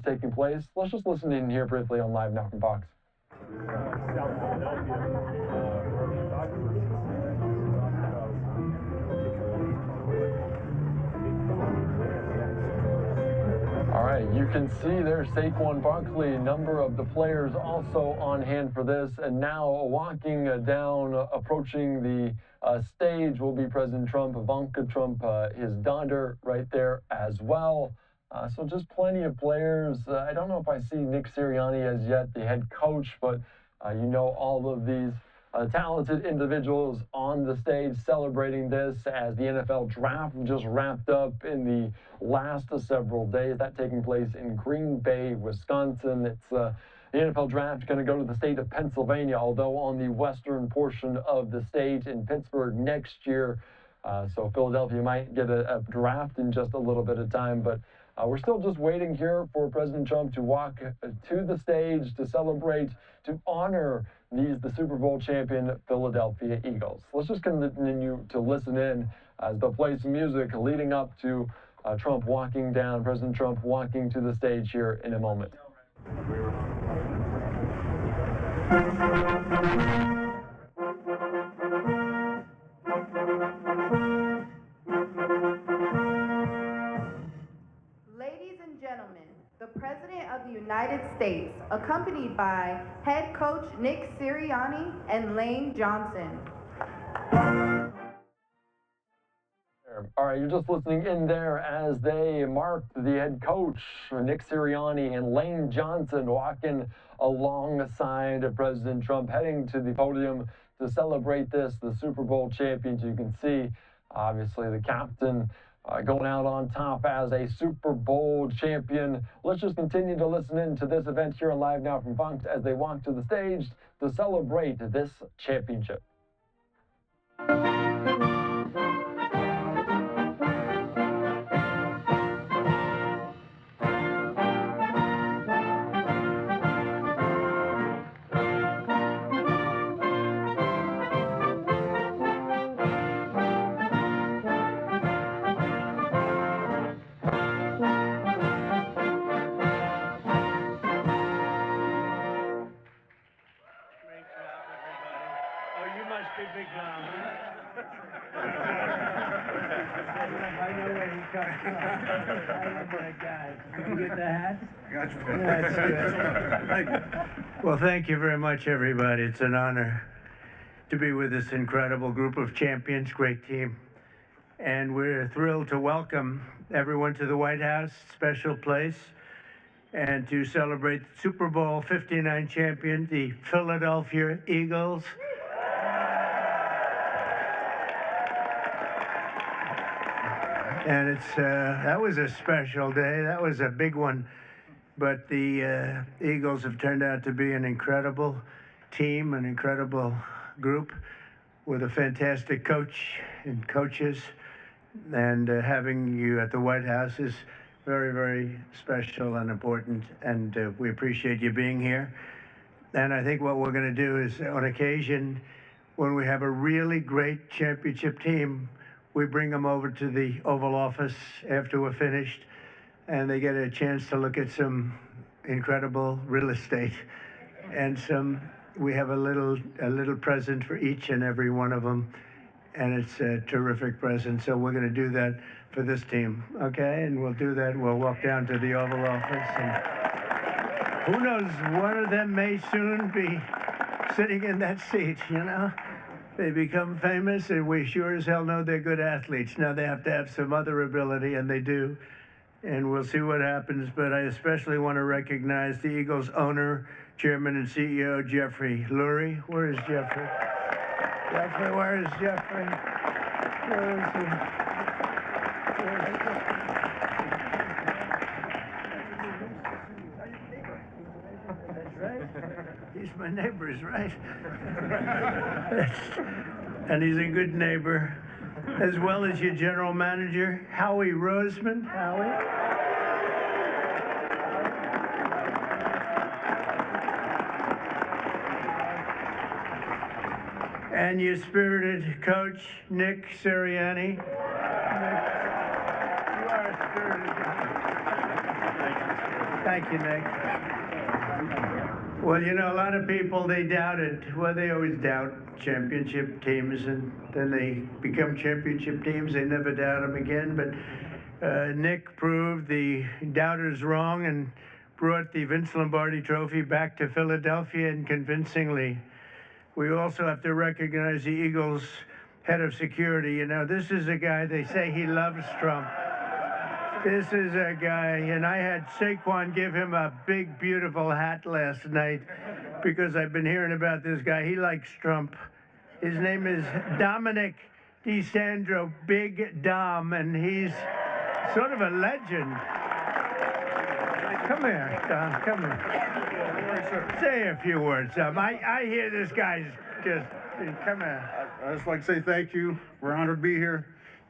taking place. Let's just listen in here briefly on Live Now from Fox. All right, you can see there Saquon Barkley, a number of the players also on hand for this. And now walking down, approaching the stage will be President Trump, Ivanka Trump, his daughter right there as well. So just plenty of players. I don't know if I see Nick Sirianni as yet, the head coach, but you know all of these talented individuals on the stage celebrating this as the NFL draft just wrapped up in the last several days. That taking place in Green Bay, Wisconsin. It's the NFL draft going to go to the state of Pennsylvania, although on the western portion of the state in Pittsburgh next year. So Philadelphia might get a draft in just a little bit of time, but we're still just waiting here for President Trump to walk to the stage to celebrate, to honor the Super Bowl champion Philadelphia Eagles. Let's just continue to listen in as they'll play some music leading up to Trump walking down, President Trump walking to the stage here in a moment. Ladies and gentlemen, the President of the United States, accompanied by head coach Nick Sirianni and Lane Johnson. All right, you're just listening in there as they mark the head coach, Nick Sirianni, and Lane Johnson walking alongside President Trump, heading to the podium to celebrate this, the Super Bowl champions. You can see, obviously, the captain going out on top as a Super Bowl champion. Let's just continue to listen in to this event here on Live Now from Fox as they walk to the stage to celebrate this championship. Big Tom. I know where he comes from. I love that guy. Did you get the hat? That's good. Well, thank you very much, everybody. It's an honor to be with this incredible group of champions, great team. And we're thrilled to welcome everyone to the White House, special place, and to celebrate Super Bowl 59 champion, the Philadelphia Eagles. And that was a special day. That was a big one. But the Eagles have turned out to be an incredible team, an incredible group with a fantastic coach and coaches. And having you at the White House is very, very special and important. And we appreciate you being here. And I think what we're going to do is, on occasion, when we have a really great championship team, we bring them over to the Oval Office after we're finished, and they get a chance to look at some incredible real estate. And we have a little present for each and every one of them, and it's a terrific present. So we're going to do that for this team, okay? And we'll do that. We'll walk down to the Oval Office, and who knows, one of them may soon be sitting in that seat, you know? They become famous, and we sure as hell know they're good athletes. Now they have to have some other ability, and they do. And we'll see what happens. But I especially want to recognize the Eagles owner, chairman, and CEO, Jeffrey Lurie. Where is Jeffrey? Jeffrey, where is Jeffrey? Where is he? That's right. He's my neighbor, right? And he's a good neighbor, as well as your general manager, Howie Roseman. Howie. And your spirited coach, Nick Sirianni. Nick, you are a spirited guy. Thank you, Nick. Well, you know, a lot of people, they doubted. Well, they always doubt championship teams, and then they become championship teams. They never doubt them again. But Nick proved the doubters wrong and brought the Vince Lombardi Trophy back to Philadelphia, and convincingly. We also have to recognize the Eagles' head of security. You know, this is a guy, they say he loves Trump. This is a guy, and I had Saquon give him a big, beautiful hat last night because I've been hearing about this guy. He likes Trump. His name is Dominic DeSandro, Big Dom, and he's sort of a legend. Come here, Dom, come here. Say a few words, Dom. I hear this guy's just, come here. I'd just like to say thank you. We're honored to be here.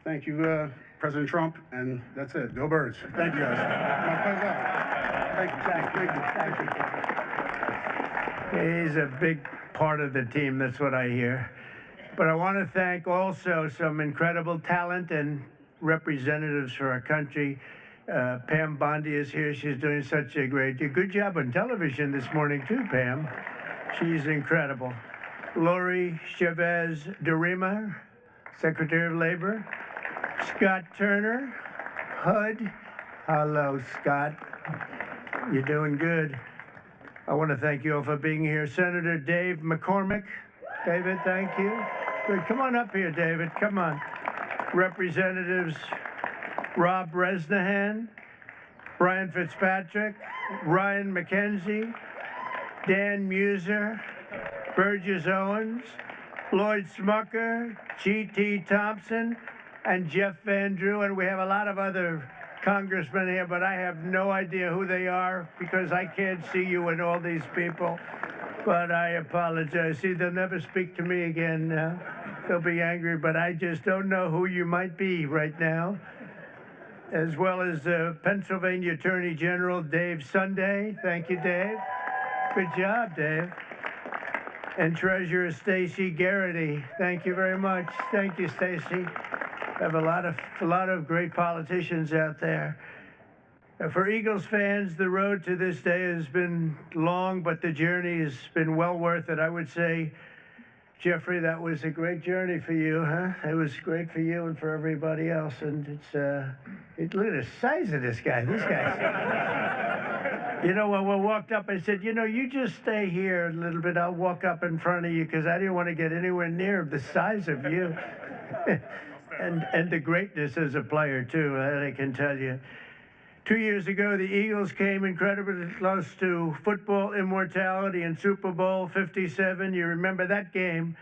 Thank you, President Trump, and that's it. Go Birds. Thank you, guys. Thank you. Thank you. He's a big part of the team, that's what I hear. But I want to thank also some incredible talent and representatives for our country. Pam Bondi is here. She's doing such a good job on television this morning too, Pam. She's incredible. Lori Chavez Durima, Secretary of Labor. Scott Turner, HUD. Hello, Scott. You're doing good. I want to thank you all for being here. Senator Dave McCormick. David, thank you. Good. Come on up here, David. Come on. Representatives Rob Bresnahan, Brian Fitzpatrick, Ryan McKenzie, Dan Muser, Burgess Owens, Lloyd Smucker, G.T. Thompson, and Jeff Van Drew, and we have a lot of other congressmen here, but I have no idea who they are because I can't see you and all these people. But I apologize. See, they'll never speak to me again now. They'll be angry, but I just don't know who you might be right now. As well as Pennsylvania Attorney General Dave Sunday. Thank you, Dave. Good job, Dave. And Treasurer Stacey Garrity. Thank you very much. Thank you, Stacey. Have a lot of great politicians out there. For Eagles fans, the road to this day has been long, but the journey has been well worth it. I would say, Jeffrey, that was a great journey for you, huh? It was great for you and for everybody else. And look at the size of this guy. This guy. You know, when we walked up, I said, you know, you just stay here a little bit. I'll walk up in front of you because I didn't want to get anywhere near the size of you. And the greatness as a player, too, I can tell you. 2 years ago, the Eagles came incredibly close to football immortality in Super Bowl 57. You remember that game.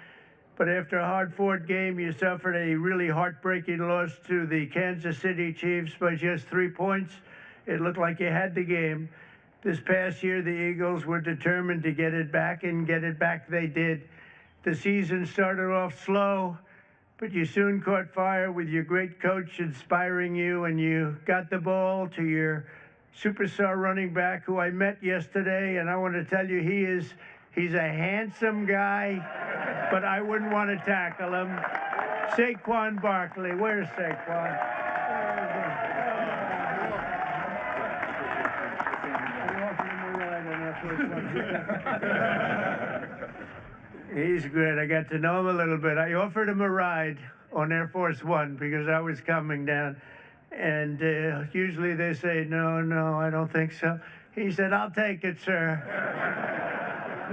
But after a hard-fought game, you suffered a really heartbreaking loss to the Kansas City Chiefs by just 3 points. It looked like you had the game. This past year, the Eagles were determined to get it back, and get it back they did. The season started off slow, but you soon caught fire with your great coach inspiring you, and you got the ball to your superstar running back, who I met yesterday, and I want to tell you, he's a handsome guy, but I wouldn't want to tackle him. Saquon Barkley. Where's Saquon? He's good. I got to know him a little bit. I offered him a ride on Air Force One because I was coming down. And usually they say, no, I don't think so. He said, I'll take it, sir.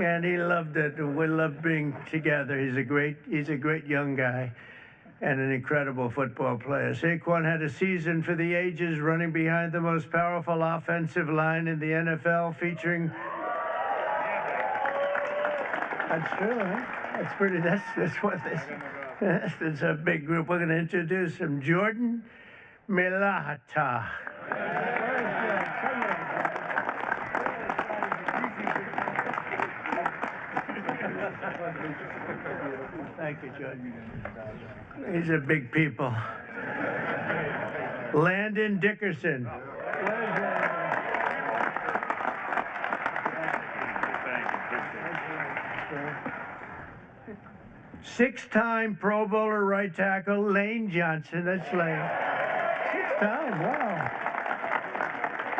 And he loved it. We loved being together. He's a great young guy and an incredible football player. Saquon had a season for the ages, running behind the most powerful offensive line in the NFL, featuring... That's true, huh? That's pretty, that's what this, it's a big group. We're going to introduce him. Jordan Mailata. Thank you, Jordan. These are big people. Landon Dickerson. Six-time Pro Bowler right tackle, Lane Johnson. That's Lane. 6 times, wow.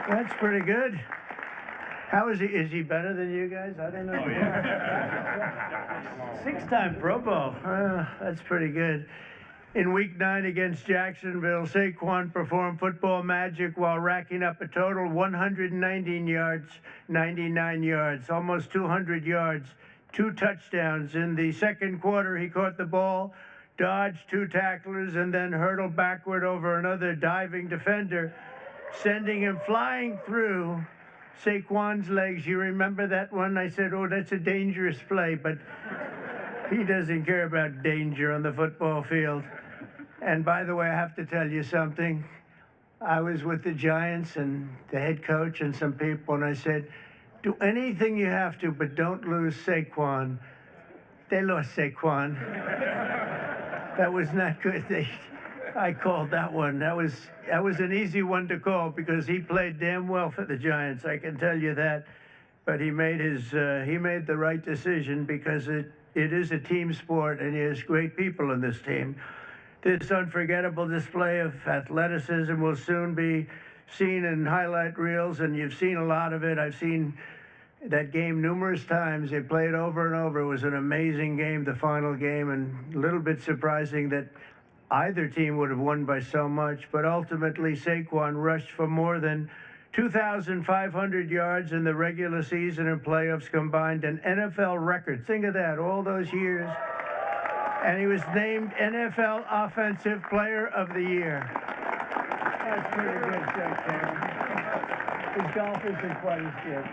That's pretty good. How is he? Is he better than you guys? I don't know. Oh, yeah. 6-time Pro Bowl. That's pretty good. In Week 9 against Jacksonville, Saquon performed football magic while racking up a total 119 yards, 99 yards, almost 200 yards, 2 touchdowns. In the second quarter, he caught the ball, dodged 2 tacklers, and then hurtled backward over another diving defender, sending him flying through Saquon's legs. You remember that one? I said, oh, that's a dangerous play, but he doesn't care about danger on the football field. And by the way, I have to tell you something. I was with the Giants and the head coach and some people, and I said, do anything you have to, but don't lose Saquon. They lost Saquon. That was not good. I called that one. That was an easy one to call because he played damn well for the Giants. I can tell you that. But he made the right decision because it is a team sport and he has great people in this team. This unforgettable display of athleticism will soon be seen in highlight reels, and you've seen a lot of it. I've seen that game numerous times. They played over and over. It was an amazing game, the final game, and a little bit surprising that either team would have won by so much. But ultimately, Saquon rushed for more than 2,500 yards in the regular season and playoffs combined, an NFL record. Think of that, all those years. And he was named NFL Offensive Player of the Year. That's pretty good, Chuck Taylor. His golf isn't quite as good.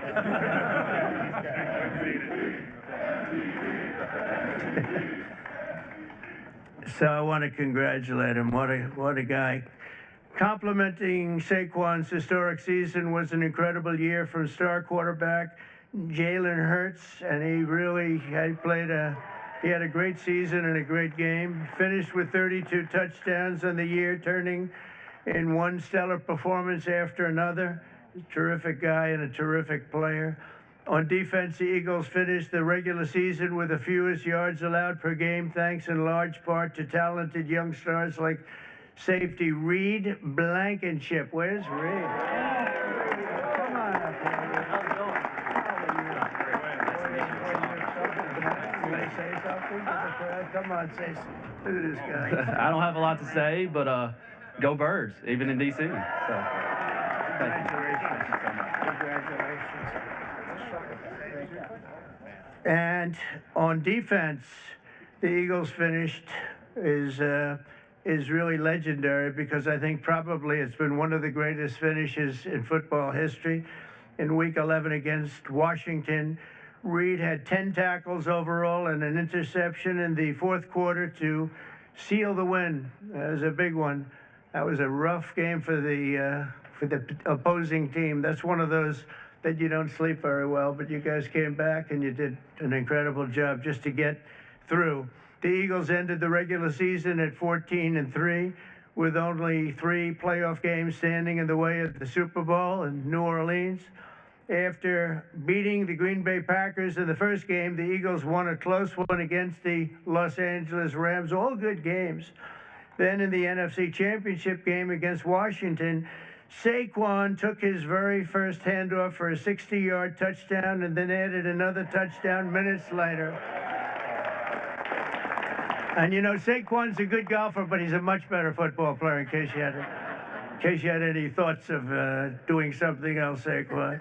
So I want to congratulate him. What a guy. Complimenting Saquon's historic season was an incredible year from star quarterback Jalen Hurts, and he had a great season and a great game. Finished with 32 touchdowns on the year, turning in one stellar performance after another. Terrific guy and a terrific player. On defense, the Eagles finished the regular season with the fewest yards allowed per game, thanks in large part to talented young stars like safety Reed Blankenship. Where's Reed? Come on up here. Say something to the crowd? Come on, say something. Look at this guy. I don't have a lot to say, but go Birds, even in D.C. So, congratulations. And on defense, the Eagles finished is really legendary because I think probably it's been one of the greatest finishes in football history. In Week 11 against Washington, Reed had 10 tackles overall and an interception in the fourth quarter to seal the win. That was a big one. That was a rough game for the opposing team. That's one of those that you don't sleep very well, but you guys came back and you did an incredible job just to get through. The Eagles ended the regular season at 14-3 with only 3 playoff games standing in the way of the Super Bowl in New Orleans. After beating the Green Bay Packers in the first game, the Eagles won a close one against the Los Angeles Rams, all good games. Then in the NFC Championship game against Washington, Saquon took his very first handoff for a 60-yard touchdown and then added another touchdown minutes later. And you know, Saquon's a good golfer, but he's a much better football player, in case you had any thoughts of doing something else, Saquon.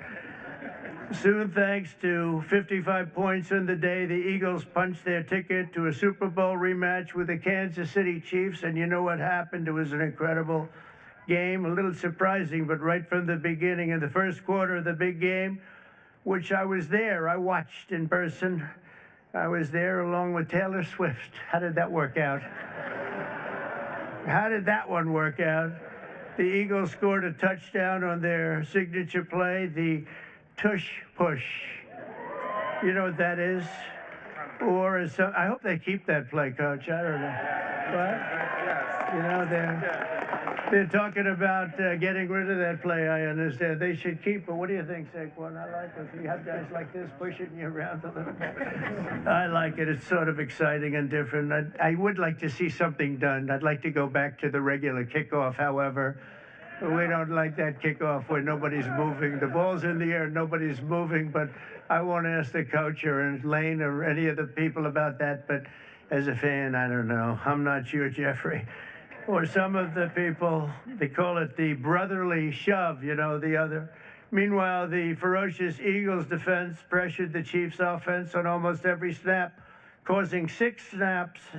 Soon, thanks to 55 points in the day, the Eagles punched their ticket to a Super Bowl rematch with the Kansas City Chiefs. And you know what happened? It was an incredible game, a little surprising, but right from the beginning, in the first quarter of the big game, which I was there, I watched in person. I was there along with Taylor Swift. How did that work out? How did that one work out? The Eagles scored a touchdown on their signature play, the tush push. You know what that is? Or is I hope they keep that play, Coach. I don't know. What? You know, they're talking about getting rid of that play. I understand they should keep it. What do you think, Saquon? I like it. You have guys like this pushing you around a little bit. I like it. It's sort of exciting and different. I would like to see something done. I'd like to go back to the regular kickoff. However, We don't like that kickoff where nobody's moving. The ball's in the air, nobody's moving, but I won't ask the coach or Lane or any of the people about that, but as a fan, I don't know. I'm not sure, Jeffrey. Or some of the people, they call it the brotherly shove, you know, the other. Meanwhile, the ferocious Eagles defense pressured the Chiefs offense on almost every snap, causing 6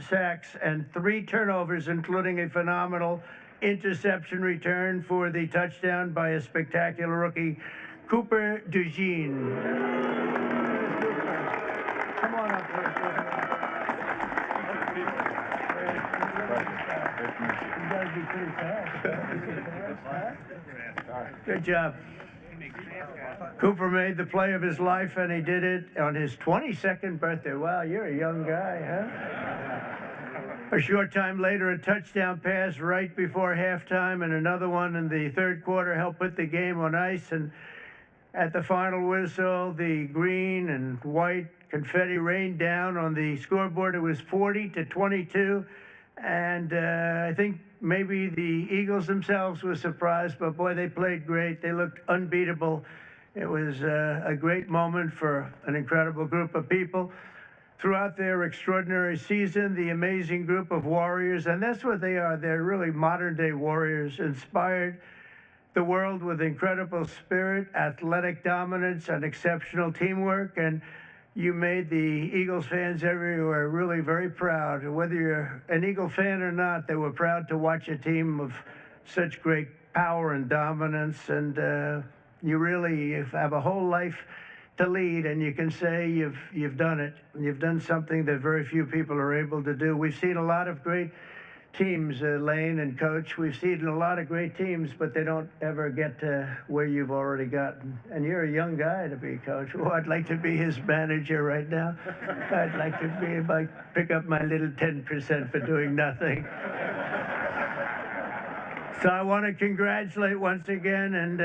sacks, and 3 turnovers, including a phenomenal interception return for the touchdown by a spectacular rookie, Cooper DeJean. Come on up here. You gotta be pretty fast. Good job. Cooper made the play of his life, and he did it on his 22nd birthday. Wow, you're a young guy, huh? A short time later, a touchdown pass right before halftime, and another one in the third quarter helped put the game on ice. And at the final whistle, the green and white confetti rained down on the scoreboard. It was 40-22, and I think maybe the Eagles themselves were surprised, but boy, they played great. They looked unbeatable. It was a great moment for an incredible group of people. Throughout their extraordinary season, the amazing group of warriors, and that's what they are. They're really modern-day warriors, inspired the world with incredible spirit, athletic dominance, and exceptional teamwork. And you made the Eagles fans everywhere really very proud. Whether you're an Eagle fan or not, they were proud to watch a team of such great power and dominance. And you really have a whole life to lead, and you can say you've done it. You've done something that very few people are able to do. We've seen a lot of great teams, Lane and Coach. We've seen a lot of great teams, but they don't ever get to where you've already gotten. And you're a young guy to be Coach. Oh, I'd like to be his manager right now. I'd like to pick up my little 10% for doing nothing. So I want to congratulate once again, and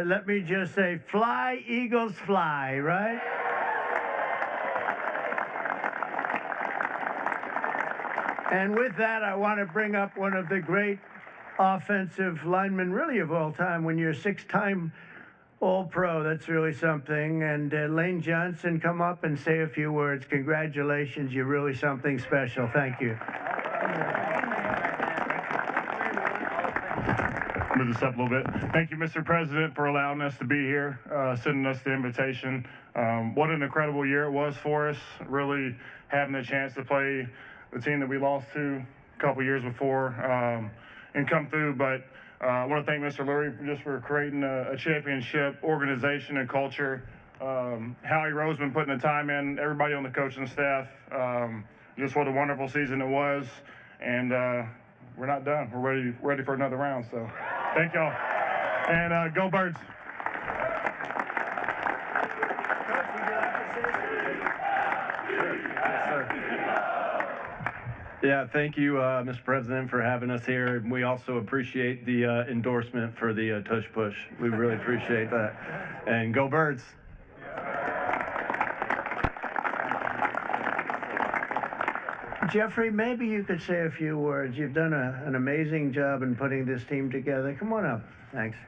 let me just say, fly, Eagles, fly, right? And with that, I want to bring up one of the great offensive linemen, really of all time. When you're a 6-time All-Pro, that's really something. And Lane Johnson, come up and say a few words. Congratulations, you're really something special. Thank you. Move this up a little bit. Thank you, Mr. President, for allowing us to be here, sending us the invitation. What an incredible year it was for us, really having the chance to play the team that we lost to a couple years before and come through. But I want to thank Mr. Lurie just for creating a championship organization and culture. Howie Roseman putting the time in, everybody on the coaching staff. Just what a wonderful season it was. And we're not done. We're ready for another round. So thank y'all. And go Birds. Yeah, thank you, Mr. President, for having us here. We also appreciate the endorsement for the tush push. We really appreciate that. And go Birds. Jeffrey, maybe you could say a few words. You've done an amazing job in putting this team together. Come on up. Thanks.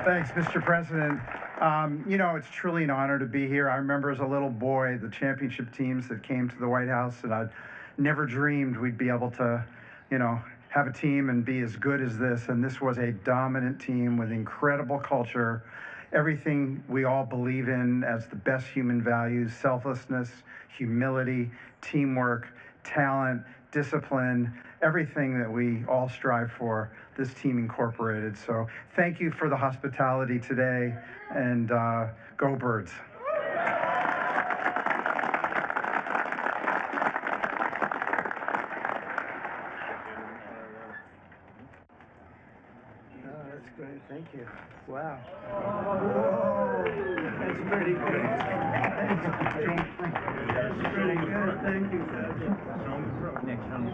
Thanks, Mr. President. You know, it's truly an honor to be here. I remember as a little boy the championship teams that came to the White House, and I'd never dreamed we'd be able to, you know, have a team and be as good as this. And this was a dominant team with incredible culture, everything we all believe in as the best human values: selflessness, humility, teamwork, talent, discipline, everything that we all strive for, this team incorporated. So thank you for the hospitality today, and go Birds. That's great. Thank you. Wow. Whoa. That's pretty good. That's pretty good. Thank you, Coach. Next home.